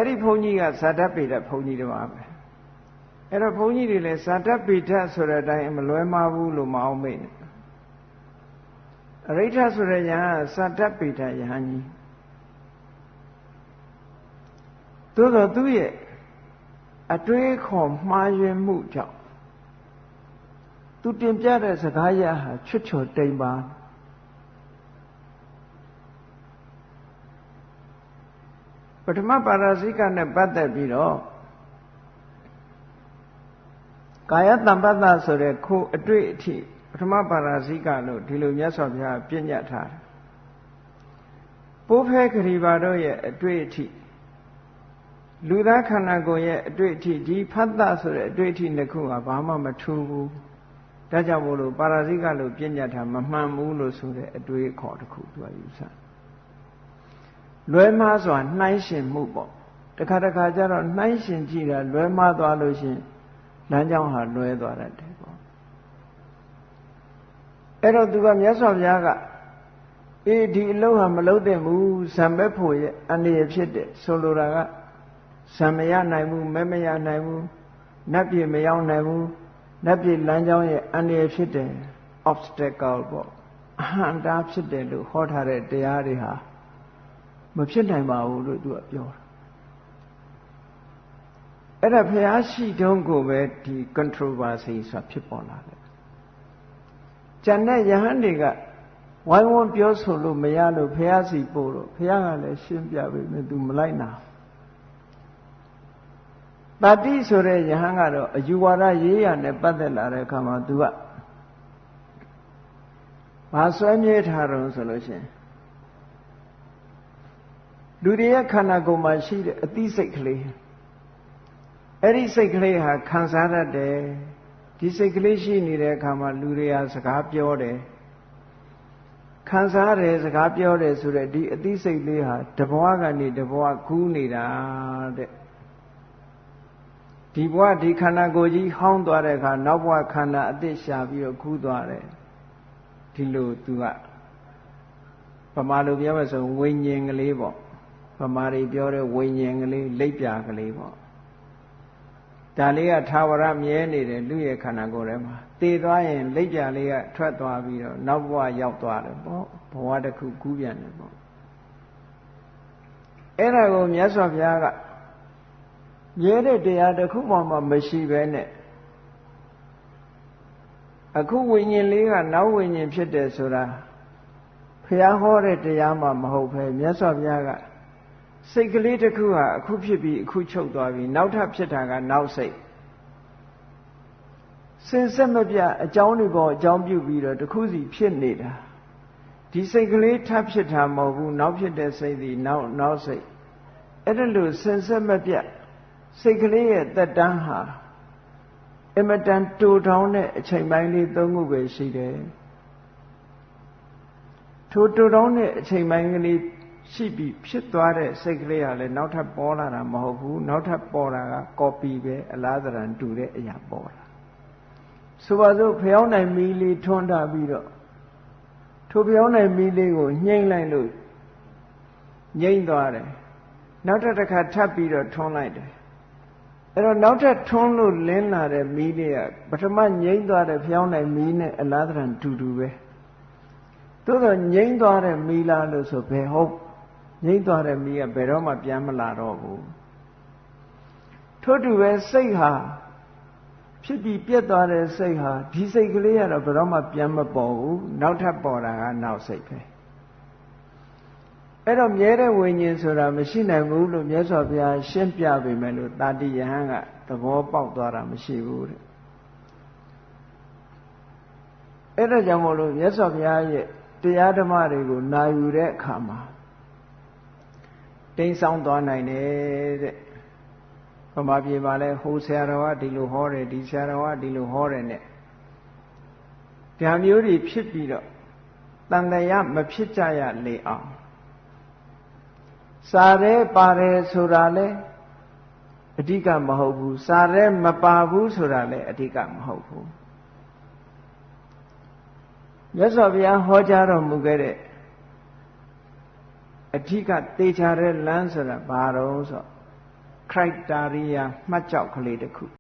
အဲ့ဒီဘုန်းကြီးကဇာတပိဋကဘုန်းကြီးတွေပါပဲအဲ့တော့ဘုန်းကြီးတွေလည်းဇာတပိဋကဆိုတဲ့အတိုင်းမလွဲမှားဘူးလို့မအောင်မိတ်နဲ့အရိဋ္ဌဆိုတဲ့ယဟန်ဇာတပိဋကယဟန်ကြီးသို့တော့သူ့ရဲ့အတွေးခေါ်မှားယွင်းမှုကြောင့်သူတင်ပြတဲ့စကားရဟာချွတ်ချော်တိမ်ပါပထမပါရဇိကနဲ့ပတ်သက်ပြီးတော့ကာယတမ္ပတ္တဆိုတဲ့ခိုးအတွေ့အထိပထမပါရဇိကလို့ဒီလိုမြတ်စွာဘုရားပြညတ်ထားတယ်ပိုးဖဲခရီပါတို့ရဲ့အတွေ့အထိလူသားခန္ဓာကိုယ်ရဲ့အတွေ့အထိဒီဖတ်တဆိုတဲ့အတွေ့အထိနှစ်ခုကဘာမှမထူးဘူးဒါကြောင့်မို့လို့ပါရဇိကလို့ပြညတ်ထားမမှန်ဘူးလို့ဆိုတဲ့အတွေ့အခေါ်တစ်ခုသူကယူဆလွဲမှားစွာနှိုင်းရှင်မှုပေါ့တခါတခါကျတော့နှိုင်းရှင်ကြည့်တာလွဲမှားသွားလို့ရှင်လမ်းကြောင်းဟာလွဲသွားတတ်တယ်ပေါ့အဲ့တော့သူကမြတ်စွာဘုရားကဒီအလုပ်ဟာမလုပ်သင့်ဘူးဇံပဲဖို့ရဲ့အန္တရာယ်ဖြစ်တယ်ဆိုလိုတာကဇံမရနိုင်ဘူးမဲမရနိုင်ဘူးနတ်ပြည်မရောက်နိုင်ဘူးနတ်ပြည်လမ်းကြောင်းရဲ့အန္တရာယ်ဖြစ်တယ် obstacle ပေါ့အဟံတားဖြစ်တယ်လို့ဟောထားတဲ့တရားတွေဟာမဖြစ်နိုင်ပါဘူးလို့သူကပြောတာအဲ့ဒါဘုရားရှိတုန်းကိုပဲဒီ controversy ဆိုတာဖြစ်ပေါ်လာတယ်ကျန်တဲ့ယဟန်တွေကဝိုင်းဝန်းပြောဆိုလို့မရလို့ဘုရားစီပို့တော့ဘုရားကလည်းရှင်းပြပေးမယ်သူမလိုက်နာတတိဆိုတဲ့ယဟန်ကတော့အယူဝါဒရေးရနဲ့ပတ်သက်လာတဲ့အခါမှာသူကဘာဆွဲမြဲထားတော့ဆိုလို့ရှိရင်လူတွေရဲ့ခန္ဓာကိုယ်မှာရှိတဲ့အသိစိတ်ကလေးအဲ့ဒီစိတ်ကလေးဟာခံစားတတ်တယ်ဒီစိတ်ကလေးရှိနေတဲ့အခါမှာလူတွေဟာစကားပြောတယ်ခံစားတယ်စကားပြောတယ်ဆိုတဲ့ဒီအသိစိတ်လေးဟာတဘဝကနေတဘဝကူးနေတာတဲ့ဒီဘဝဒီခန္ဓာကိုယ်ကြီးဟောင်းသွားတဲ့အခါနောက်ဘဝခန္ဓာအသစ်ရှာပြီးတော့ကူးသွားတယ်ဒီလိုသူကဗမာလိုပြောမယ်ဆိုဝိညာဉ်ကလေးပေါ့ဗမာတွေပြောတဲ့ဝိညာဉ်ကလေးလိပ်ပြာကလေးပေါ့ဒါလေးကသာဝရမြဲနေတယ်လူရဲ့ခန္ဓာကိုယ်ထဲမှာတည်သွားရင်လိပ်ပြာလေးကထွက်သွားပြီးတော့နောက်ဘဝရောက်သွားတယ်ပေါ့ဘဝတစ်ခုကူးပြန်တယ်ပေါ့အဲ့ဒါကိုမြတ်စွာဘုရားကမြဲတဲ့တရားတစ်ခုမှမရှိဘဲနဲ့အခုဝိညာဉ်လေးကနောက်ဝိညာဉ်ဖြစ်တယ်ဆိုတာဘုရားဟောတဲ့တရားမှမဟုတ်ပဲမြတ်စွာဘုရားကစိတ်ကလေးတစ်ခုဟာအခုဖြစ်ပြီးအခုချုပ်သွားပြီးနောက်ထပ်ဖြစ်တာကနောက်စိတ်စင်ဆက်မပြအကြောင်းတွေပေါ်အကြောင်းပြုပြီးတော့တစ်ခုစီဖြစ်နေတာဒီစိတ်ကလေးထပ်ဖြစ်တာမဟုတ်ဘူးနောက်ဖြစ်တဲ့စိတ်ဒီနောက်စိတ်အဲ့ဒါလို့စင်ဆက်မပြစိတ်ကလေးရဲ့သက်တမ်းဟာအမတန်တူထောင်တဲ့အချိန်ပိုင်းလေး၃ခုပဲရှိတယ်ထိုတူထောင်တဲ့အချိန်ပိုင်းကလေးရှိပြီးဖြစ်သွားတဲ့စိတ်ကလေးဟာလည်းနောက်ထပ်ပေါ်လာတာမဟုတ်ဘူးနောက်ထပ်ပေါ်တာက copy ပဲအလားတန်တူတဲ့အရာပေါ်လာဆိုပါစို့ဖျောင်းနိုင်မီးလေးထွန်းထားပြီးတော့ထိုဖျောင်းနိုင်မီးလေးကိုညှိမ့်လိုက်လို့ငြိမ့်သွားတယ်နောက်တစ်ခါထပ်ပြီးတော့ထွန်းလိုက်တယ်အဲ့တော့နောက်ထပ်ထွန်းလို့လင်းလာတဲ့မီးလေးကပထမငြိမ့်သွားတဲ့ဖျောင်းနိုင်မီးနဲ့အလားတန်တူပဲသို့တော့ငြိမ့်သွားတဲ့မီးလားလို့ဆိုဘယ်ဟုတ်ငြိမ့်သွားတဲ့မီးကဘယ်တော့မှပြန်မလာတော့ဘူးထို့တူပဲစိတ်ဟာဖြစ်ပြီးပြတ်သွားတဲ့စိတ်ဟာဒီစိတ်ကလေးကတော့ဘယ်တော့မှပြန်မပေါ်ဘူးနောက်ထပ်ပေါ်တာကနောက်စိတ်ပဲအဲ့တော့မြဲတဲ့ဝိညာဉ်ဆိုတာမရှိနိုင်ဘူးလို့မြတ်စွာဘုရားရှင်းပြပေမဲ့လို့တာတိယဟန်ကသဘောပေါက်သွားတာမရှိဘူးတဲ့အဲ့ဒါကြောင့်မို့လို့မြတ်စွာဘုရားရဲ့တရားဓမ္မတွေကိုနာယူတဲ့အခါမှာတိမ်ဆောင်သွားနိုင်တယ်တဲ့ဗမာပြည်မှာလဲဟိုဆရာတော်ကဒီလိုဟောတယ်ဒီဆရာတော်ကဒီလိုဟောတယ်နဲ့ဒါမျိုးတွေဖြစ်ပြီးတော့တန်တရားမဖြစ်ကြရလေအောင်စားရဲပါတယ်ဆိုတာလဲအဓိကမဟုတ်ဘူးစားရဲမပါဘူးဆိုတာလဲအဓိကမဟုတ်ဘူးမြတ်စွာဘုရားဟောကြားတော်မူခဲ့တဲ့အဓိကသေချာတဲ့လမ်းဆိုတာဘာတော့ဆို criteria မှတ်ကြောက်ကလေးတစ်ခု